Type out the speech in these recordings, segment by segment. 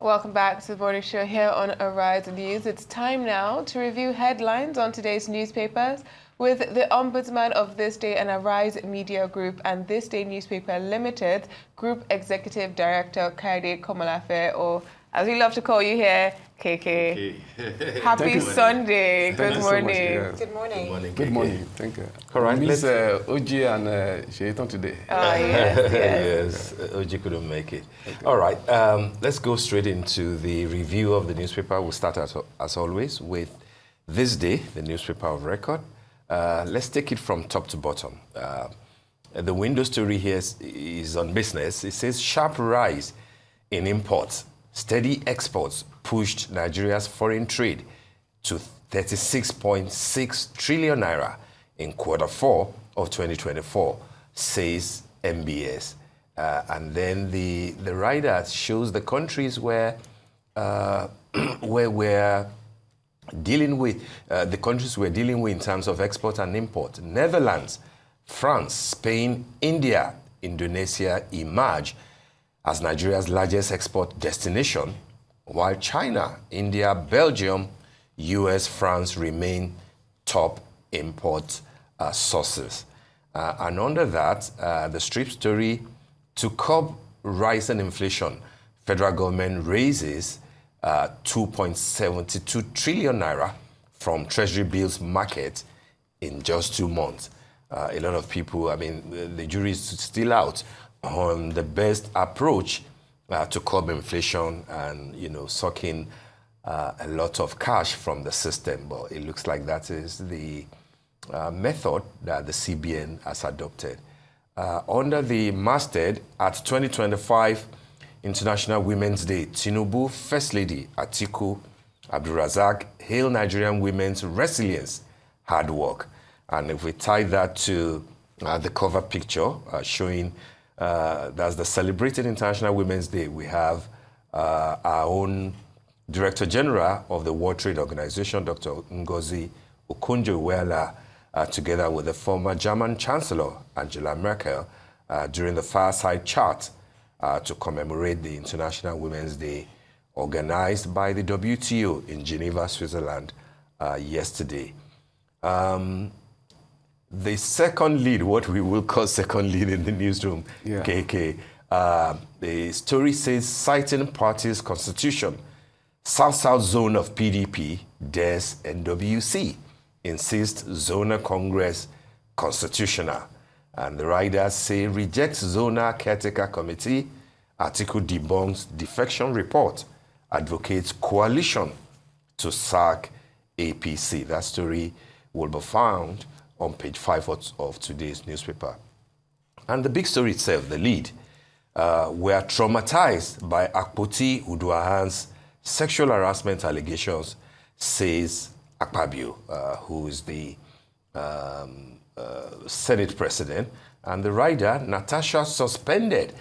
Welcome back to the Morning Show here on Arise News. It's time now to review headlines on today's newspapers with the Ombudsman of This Day and Arise Media Group and This Day Newspaper Limited Group Executive Director Kaide Komalafe, or as we love to call you here, KK. Happy Sunday. Good morning. Good morning. Good morning. Good morning. Thank you. All right. Miss OG and Shaitan today. Yes. OG couldn't make it. All right. Let's go straight into the review of the newspaper. We'll start as always with This Day, the newspaper of record. Let's take it from top to bottom. The window story here is on business. It says sharp rise in imports. Steady exports pushed Nigeria's foreign trade to 36.6 trillion naira in quarter 4 of 2024, says MBS. And then the rider shows the countries where we're dealing with, the countries we're dealing with in terms of export and import. Netherlands, France, Spain, India, Indonesia emerge as Nigeria's largest export destination, while China, India, Belgium, US, France remain top import sources. And under that, the strip story, to curb rising inflation, federal government raises 2.72 trillion naira from Treasury bills market in just 2 months. A lot of people, I mean, the jury is still out on the best approach to curb inflation and, suck in a lot of cash from the system. But it looks like that is the method that the CBN has adopted. Under the masthead at 2025 International Women's Day, Tinubu First Lady Atiku Abdulrazak hailed Nigerian women's resilience, hard work. And if we tie that to the cover picture showing that's the celebrated International Women's Day, we have our own Director General of the World Trade Organization, Dr. Ngozi Okonjo-Iweala, together with the former German Chancellor, Angela Merkel, during the fireside chat to commemorate the International Women's Day organized by the WTO in Geneva, Switzerland, yesterday. The second lead, what we will call second lead in the newsroom, KK, the story says, citing party's constitution, South-South zone of PDP, DES, NWC, insists zonal Congress constitutional. And the riders say, rejects zonal caretaker committee, article debunks defection report, advocates coalition to sack APC. That story will be found on page 5 of today's newspaper. And the big story itself, the lead, were traumatized by Akpoti-Uduaghan's sexual harassment allegations, says Akpabio, who is the Senate president, and the rider, Natasha, suspended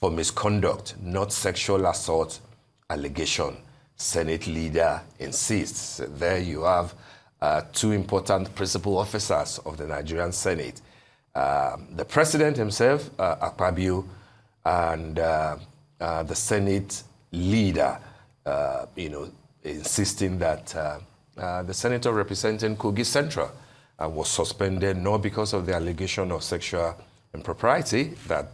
for misconduct, not sexual assault allegation. Senate leader insists. There you have two important principal officers of the Nigerian Senate. The president himself, Akpabio, and the Senate leader, insisting that the senator representing Kogi Central was suspended not because of the allegation of sexual impropriety that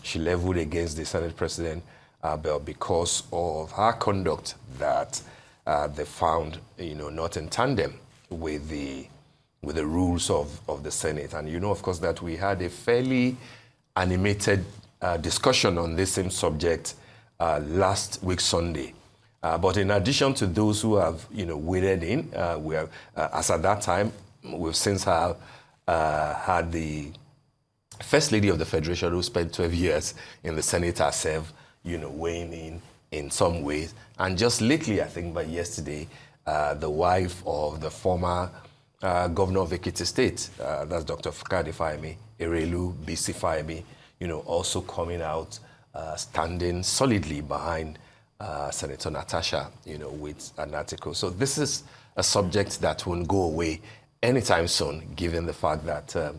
she leveled against the Senate president, but because of her conduct that they found, not in tandem with the rules of the Senate. And of course, that we had a fairly animated discussion on this same subject last week Sunday. But in addition to those who have, waded in, we have, as at that time, we've since had the First Lady of the Federation, who spent 12 years in the Senate herself, weighing in some ways. And just lately, I think by yesterday, the wife of the former governor of Ekiti State, that's Dr. Fukadi Fayemi, Erelu BC Fayemi, also coming out, standing solidly behind Senator Natasha, with an article. So this is a subject that won't go away anytime soon, given the fact that, a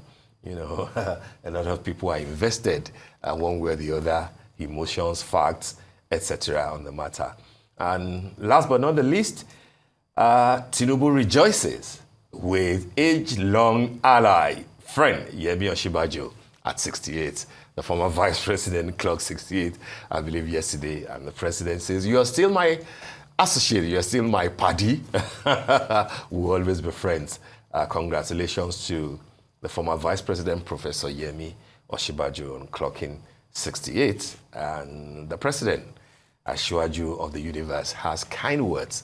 lot of people are invested one way or the other, emotions, facts, etc. on the matter. And last but not the least, Tinubu rejoices with age-long ally, friend Yemi Osinbajo at 68. The former vice president clocked 68, I believe, yesterday. And the president says, you are still my associate, you are still my paddy. We'll always be friends. Congratulations to the former vice president, Professor Yemi Osinbajo, on clocking 68. And the president, Asiwaju of the universe, has kind words,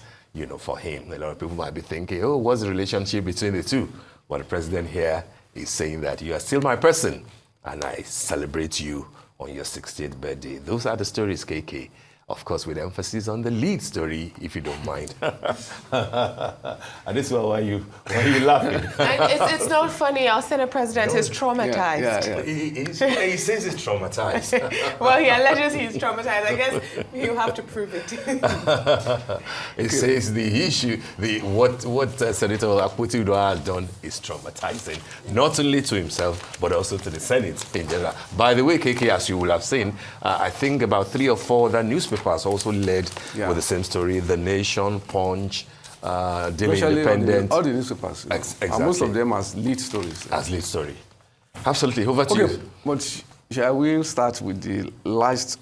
for him. A lot of people might be thinking, oh, what's the relationship between the two? Well, the president here is saying that you are still my person, and I celebrate you on your 68th birthday. Those are the stories, KK. Of course, with emphasis on the lead story, if you don't mind. And this is why are you laughing? And it's not funny. Our Senate president is traumatized. Yeah. He says he's traumatized. Well, he alleges he's traumatized. I guess you have to prove it. He says the issue, what Senator Akpoti-Uduaghan has done is traumatizing, not only to himself, but also to the Senate in general. By the way, KK, as you will have seen, I think about 3 or 4 other newspapers also led with the same story. The Nation, Punch, Daily Independent. All the newspapers. Exactly. And most of them as lead stories. As lead story. Absolutely. Over to you. But shall we start with the last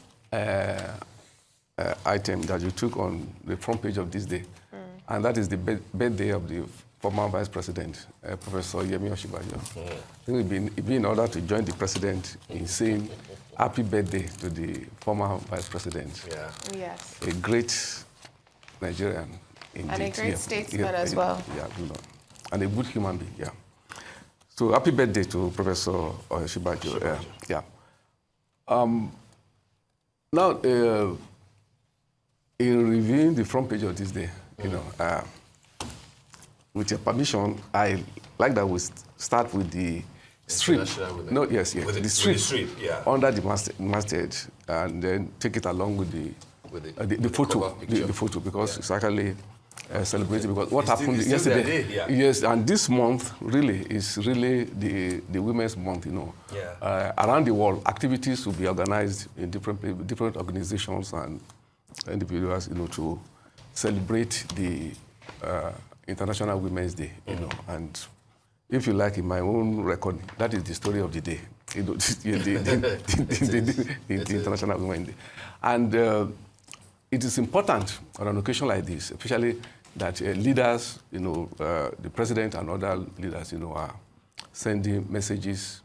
item that you took on the front page of this day? And that is the birthday of the former Vice President, Professor Yemi Osinbajo. I think it'd be in order to join the President in saying happy birthday to the former Vice President. Yeah. Yes. A great Nigerian. Indeed. And a great statesman as well. Yeah, and a good human being, yeah. So happy birthday to Professor Osinbajo. Yeah. Now, in reviewing the front page of this day, with your permission, I like that we start with the strip. No, yes. With the strip, under the masthead, and then take it along with the photo, because it's actually celebrating because what happened yesterday. Yes, and this month really is the Women's Month. Around the world, activities will be organized in different organizations and individuals, to celebrate the International Women's Day. And if you like, in my own record, that is the story of the day. The International Women's Day, and it is important on an occasion like this, especially that leaders, the president and other leaders, are sending messages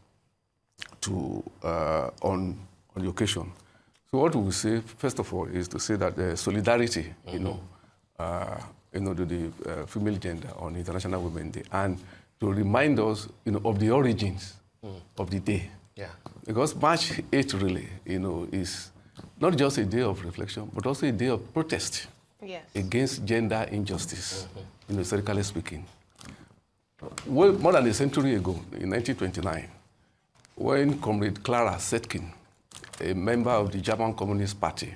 to on the occasion. So what we will say, first of all, is to say that solidarity, to the female gender on International Women's Day, and to remind us, of the origins of the day. Yeah. Because March 8 really, is not just a day of reflection, but also a day of protest against gender injustice, historically speaking. Well, more than a century ago, in 1929, when Comrade Clara Zetkin, a member of the German Communist Party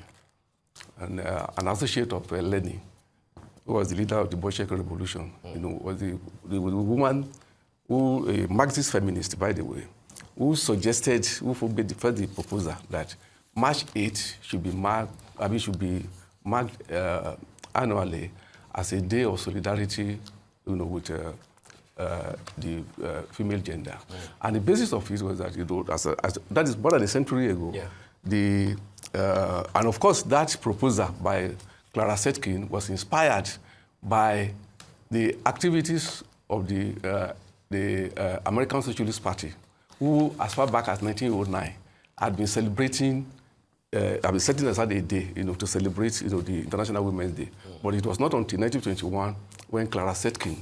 and an associate of Lenin, who was the leader of the Bolshevik Revolution, was the woman who, a Marxist feminist, by the way, who forbade the proposal that March 8 should be marked annually as a day of solidarity, with the female gender. And the basis of it was that, that is more than a century ago. Yeah. And of course, that proposal by Clara Zetkin was inspired by the activities of the American Socialist Party, who, as far back as 1909, had been celebrating, setting aside a day, to celebrate, the International Women's Day. But it was not until 1921 when Clara Zetkin,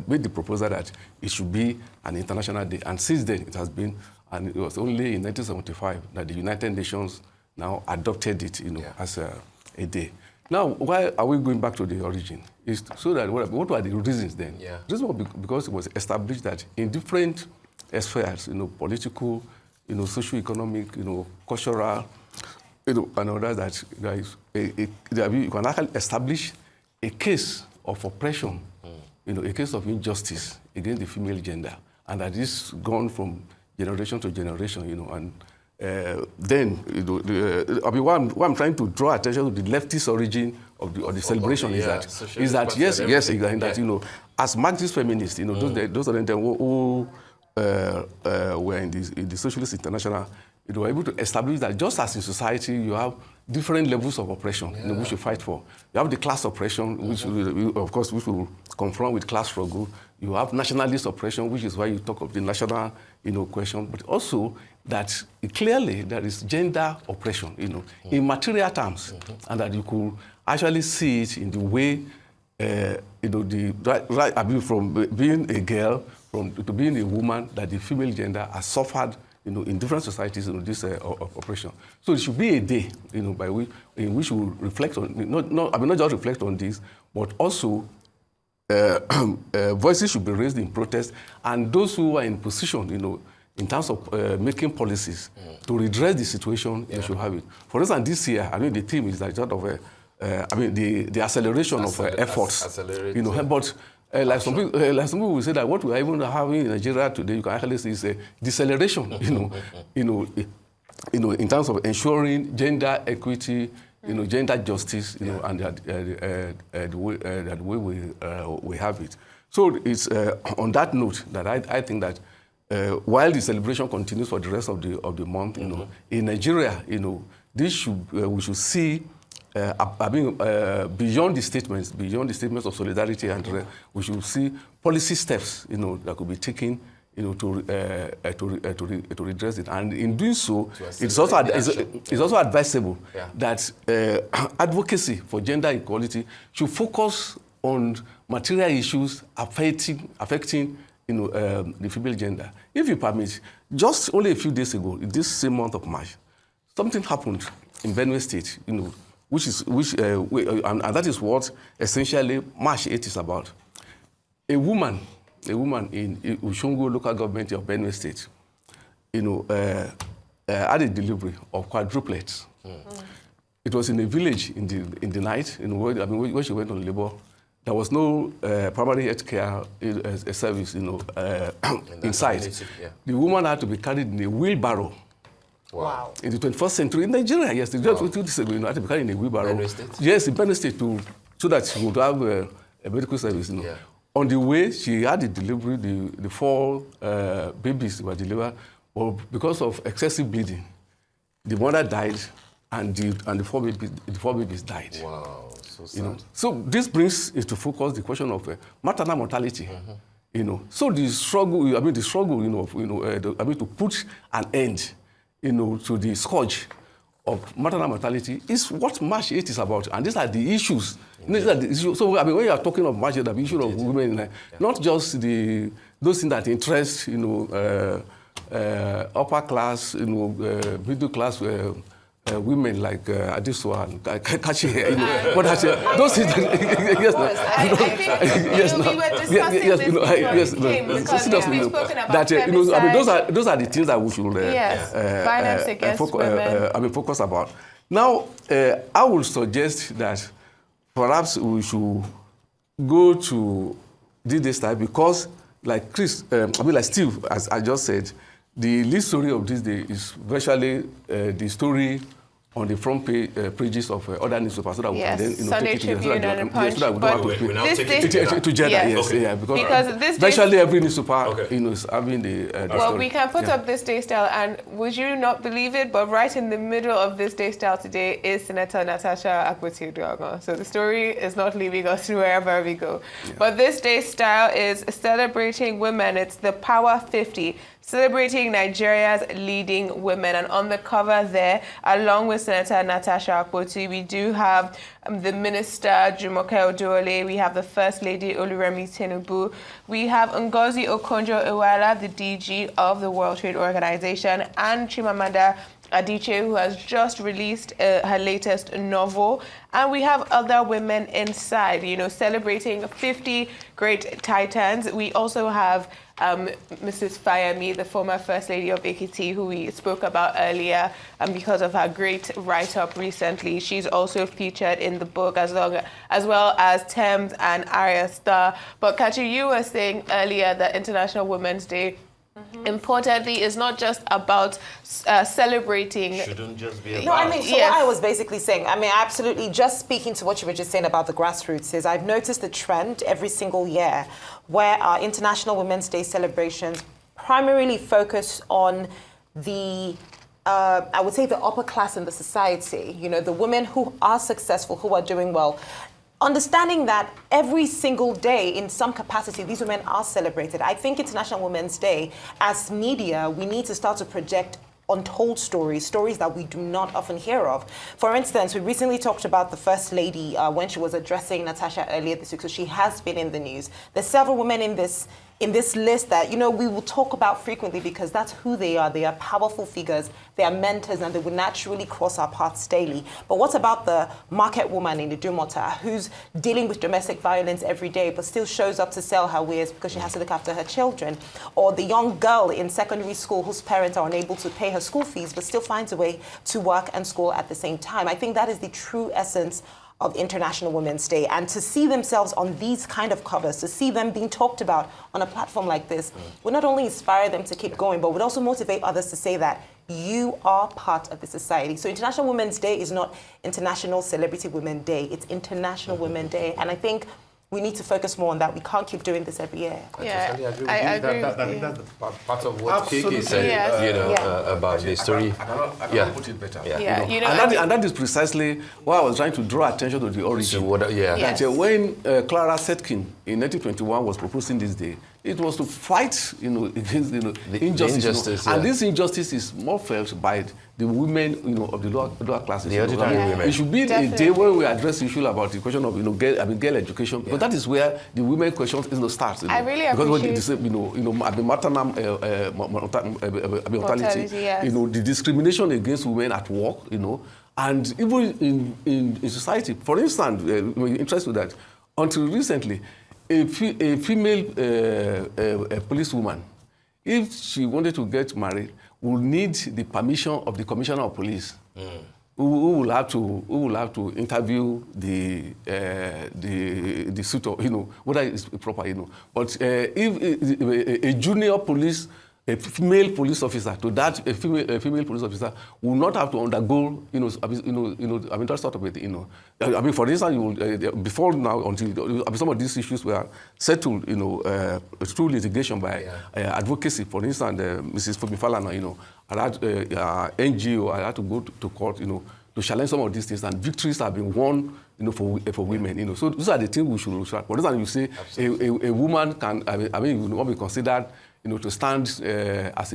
made the proposal that it should be an international day. And since then, it has been, and it was only in 1975 that the United Nations now adopted it, as a day. Now, why are we going back to the origin? Is so that what were the reasons then? Yeah. The reason was because it was established that in different spheres, political, socio-economic, cultural, and others, that you can actually establish a case of oppression, a case of injustice against the female gender, and that is gone from generation to generation, and then, I mean, what I'm trying to draw attention to the leftist origin of the celebration is that yes, exactly, that as Marxist feminists, those of them who were in the Socialist International, were able to establish that just as in society you have different levels of oppression which you fight for. You have the class oppression, which of course which will confront with class struggle. You have nationalist oppression, which is why you talk of the national question, but also that clearly there is gender oppression, in material terms, and that you could actually see it in the way, I mean, from being a girl to being a woman, that the female gender has suffered, in different societies, this oppression. So it should be a day, in which we reflect on, not just reflect on this, but also voices should be raised in protest, and those who are in position, in terms of making policies to redress the situation, they should have it. For instance, this year, I mean, the theme is that sort of, the acceleration of efforts, but like some people will say that what we are even having in Nigeria today, you can actually see is a deceleration, in terms of ensuring gender equity, gender justice, and the way we have it. So it's on that note that I think that while the celebration continues for the rest of the month, in Nigeria, this we should see. Beyond the statements of solidarity, and we should see policy steps, that could be taken, to redress it. And in doing so, it's also advisable that advocacy for gender equality should focus on material issues affecting the female gender. If you permit, just only a few days ago, in this same month of March, something happened in Benue State, and that is what essentially March 8 is about. A woman in Ushungu local government of Benue State, had a delivery of quadruplets. It was in a village in the night, when she went on labor. There was no primary health care service, inside. The woman had to be carried in a wheelbarrow. Wow. In the 21st century, in Nigeria, yes, had to be carried in a wheelbarrow. Yes, in Benue State, so that she would have a medical service. On the way, she had the delivery, the 4 babies were delivered, but because of excessive bleeding, the mother died, and the 4 babies died. Wow, so sad. So this brings into focus the question of maternal mortality. So the struggle, to put an end, to the scourge of maternal mortality is what March 8 is about, and these are the issues. So when you are talking of March 8, the issue of women, not just those things that interest, upper class, middle class women like Adiswa and Kachi, but those things. Yes, we were discussing this before we came, because we've spoken about femicide. Those are the things that we should violence against women. Focus about. Now, I would suggest that perhaps we should go to this time, because, like Steve, as I just said, the lead story of this day is virtually the story on the front pages of other newspapers, so that we can then Sunday take it Tribune and Punch. So that we don't have to gender. Yes. Because this virtually every newspaper is having the well, story. we can put up this day style, and would you not believe it, but right in the middle of this day style today is Senator Natasha Akpoti-Uduaghan. So the story is not leaving us wherever we go. But this day style is celebrating women. It's the Power 50. Celebrating Nigeria's leading women. And on the cover there, along with Senator Natasha Akpoti, we do have the Minister Jumoke Oduole, we have the First Lady Oluremi Tinubu, we have Ngozi Okonjo-Iweala, the DG of the World Trade Organization, and Chimamanda Adichie, who has just released her latest novel. And we have other women inside, celebrating 50 great titans. We also have Mrs. Fayemi, the former First Lady of Ekiti, who we spoke about earlier, because of her great write-up recently. She's also featured in the book, as well as Thames and Arya Star. But Kachi, you were saying earlier that International Women's Day importantly, is not just about celebrating. Shouldn't just be about. No, I mean, so what I was basically saying, I mean, absolutely, just speaking to what you were just saying about the grassroots is I've noticed the trend every single year where our International Women's Day celebrations primarily focus on the I would say the upper class in the society, you know, the women who are successful, who are doing well. Understanding that every single day, in some capacity, these women are celebrated. I think International Women's Day, as media, we need to start to project untold stories, stories that we do not often hear of. For instance, we recently talked about the First Lady when she was addressing Natasha earlier this week, so she has been in the news. There's several women in this list that, you know, we will talk about frequently because that's who they are. They are powerful figures, they are mentors, and they would naturally cross our paths daily. But what about the market woman in the Dumota who's dealing with domestic violence every day but still shows up to sell her wares because she has to look after her children? Or the young girl in secondary school whose parents are unable to pay her school fees but still finds a way to work and school at the same time? I think that is the true essence of International Women's Day, and to see themselves on these kind of covers, to see them being talked about on a platform like this, would not only inspire them to keep going, but would also motivate others to say that you are part of the society. So International Women's Day is not International Celebrity Women Day, it's International Women's Day, and I think we need to focus more on that. We can't keep doing this every year. Yeah, I agree with you. That's part of what Kiki said, you know, about the story. I cannot put it better. You know, and that is precisely why I was trying to draw attention to the origin. Yes. That when Clara Zetkin in 1921 was proposing this day, it was to fight, you know, against the injustice. And this injustice is more felt by the women, you know, of the lower classes. The ordinary women. It should be a day where we address the issue about the question of, you know, girl education, because that is where the women question starts. You know, I really appreciate because at the maternal mortality, yes. you know, the discrimination against women at work, you know, and even in society. For instance, we're interested with that. Until recently, a female policewoman, if she wanted to get married, would need the permission of the commissioner of police, who will have to interview the suitor, you know, whether it's proper, you know. But if a junior police, a female police officer, to that a female police officer will not have to undergo, you know, I mean, that's sort of it, you know. I mean, for instance, you will, before now, until some of these issues were settled, you know, through litigation by advocacy. For instance, Mrs. Fumi Falana, you know, NGO, I had to go to court, you know, to challenge some of these things, and victories have been won, you know, for women, you know. So these are the things we should look at. For instance, you say a woman can, I mean, you know, be considered, you know, to stand as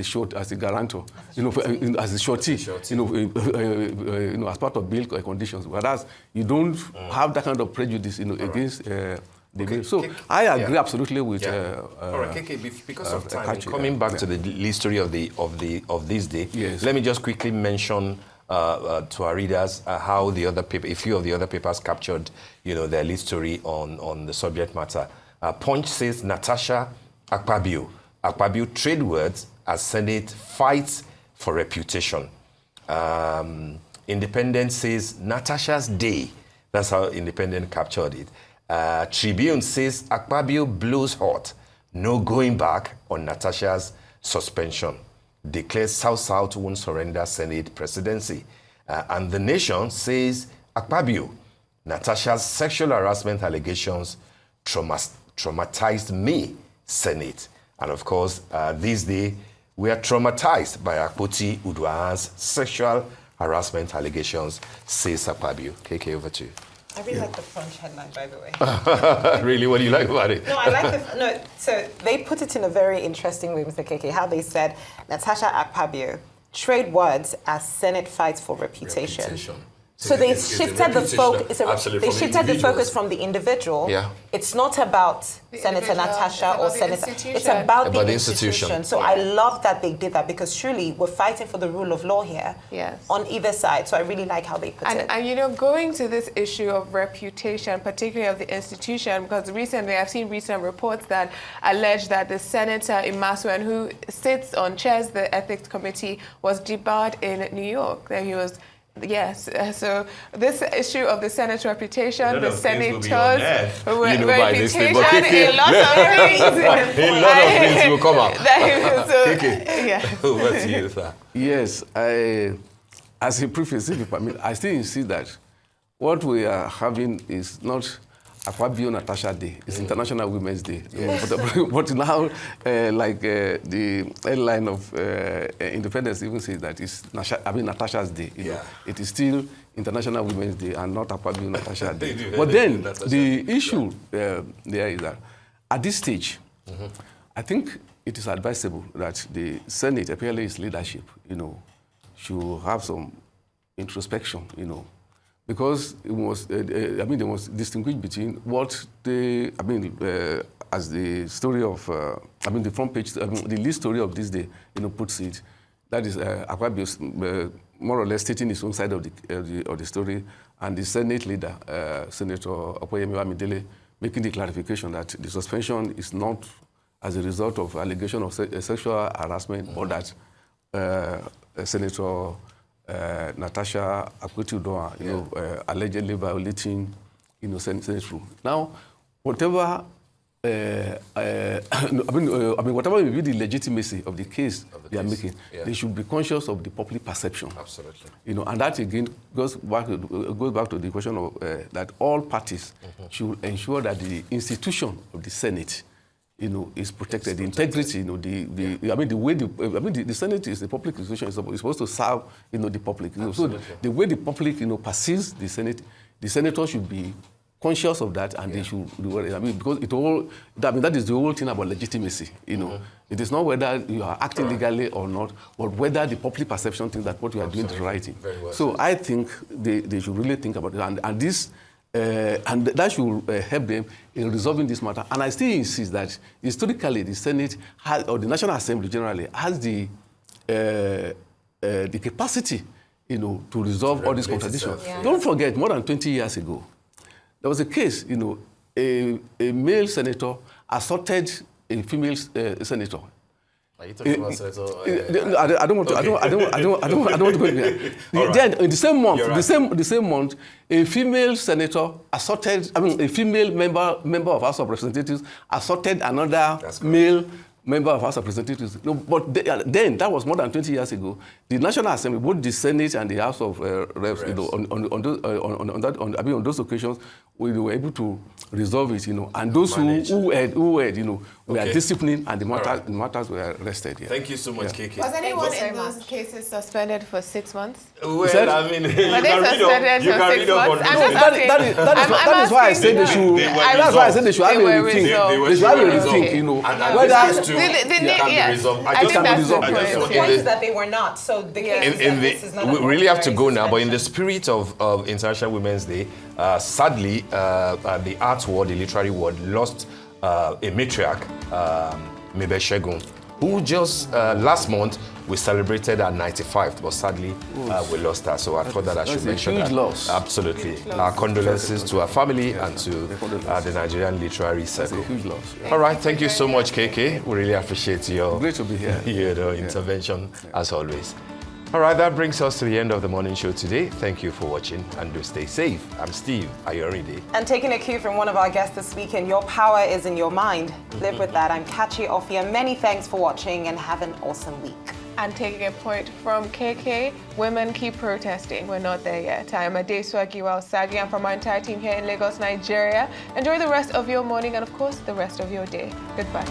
a guarantor, you know, as a shorty, you know, as part of bail conditions. Whereas you don't have that kind of prejudice, you know, against the bail. So I agree absolutely with. All right, KK, because of time, coming back to the history of this day, let me just quickly mention to our readers how the other paper, a few of the other papers captured, you know, their lead story on the subject matter. Punch says Natasha Akpabio. Akpabio trade words as Senate fights for reputation. Independent says Natasha's day. That's how Independent captured it. Tribune says Akpabio blows hot. No going back on Natasha's suspension. Declares South won't surrender Senate presidency. And The Nation says Akpabio, Natasha's sexual harassment allegations traumatized me, Senate. And of course, this day, we are traumatized by Akpoti-Uduaghan's sexual harassment allegations, says Akpabio. KK, over to you. I really like the Punch headline, by the way. Really? What do you like about it? No, I like so they put it in a very interesting way, Mr. KK, how they said, Natasha Akpabio, trade words as Senate fights for reputation. So they shifted the focus. They shifted the focus from the individual. Yeah. It's not about Senator Natasha or Senator. It's about the institution. So I love that they did that, because truly we're fighting for the rule of law here. Yes. On either side. So I really like how they put it. And you know, going to this issue of reputation, particularly of the institution, because recently I've seen recent reports that allege that the Senator Imasuen, who chairs the ethics committee, was debarred in New York. That he was Yes, so this issue of the Senate's reputation, A lot the of things will be on senators' there. You know by this thing, reputation, but KK, a lot of things. a lot of things will come out. Yeah. Over to you, sir. Yes, as a preface, if you permit, I still insist that what we are having is not Akpabio Natasha Day. It's International Women's Day. Yes. But now, the headline of Independence even says that it's Natasha's Day. You know? It is still International Women's Day and not Akpabio Natasha Day. But then the issue there is that at this stage, I think it is advisable that the Senate, apparently its leadership, should have some introspection, because it was, they must distinguish between what they, as the story of, the front page, the lead story of this day, puts it. That is Akpabio more or less stating his own side of the story, and the Senate leader, Senator Akpoti-Uduaghan, making the clarification that the suspension is not as a result of allegation of sexual harassment, or that Senator Natasha Akpoti-Uduaghan, allegedly violating, Senate rule. Now, whatever, whatever may be the legitimacy of the case they are making, they should be conscious of the public perception. Absolutely. And that again goes back to the question of that all parties should ensure that the institution of the Senate, is protected. The integrity, the way the Senate is a public institution, is supposed to serve, the public. So the way the public, perceives the Senate, the senators should be conscious of that, and they should do it. Because that is the whole thing about legitimacy. It is not whether you are acting legally or not, but whether the public perception thinks that what you are doing is right. Well so I think they should really think about it, and this. And that should help them in resolving this matter. And I still insist that historically the Senate or the National Assembly generally has the capacity, to resolve all these contradictions. Yeah. Don't forget, more than 20 years ago, there was a case, a male senator assaulted a female senator. Are you talking about Senator? I don't want to go there. Then in the same month, the same month, a female senator assaulted. A female member of House of Representatives assaulted another male member of House of Representatives. But then that was more than 20 years ago. The National Assembly, both the Senate and the House of Reps, on those occasions, we were able to resolve it, and those who had, were disciplined, and the matters were arrested. Yeah. Thank you so much, KK. Was anyone in those cases suspended for 6 months? Well, you can read up on that is why I said they should. That's why I said they should have a rethink. They should have a rethink. The point is that they were not. So the case is that this is not. We really have to go now, but in the spirit of International Women's Day, sadly, the art world, the literary world, lost a matriarch, Mebe Shegun, who just last month we celebrated her 95th, but sadly we lost her. So I thought that I should mention that. Huge loss. Absolutely. Our condolences to her family and to the Nigerian literary circle. That's a huge loss. Yeah. All right, thank you so much, KK. We really appreciate your great to be here. Intervention as always. All right, that brings us to the end of the morning show today. Thank you for watching and do stay safe. I'm Steve Ayorinde. And taking a cue from one of our guests this weekend, your power is in your mind. Live with that. I'm Kachi Ofia. Many thanks for watching and have an awesome week. And taking a point from KK, women keep protesting. We're not there yet. I'm Adesua Giwal Sagi, and from our entire team here in Lagos, Nigeria, enjoy the rest of your morning and, of course, the rest of your day. Goodbye.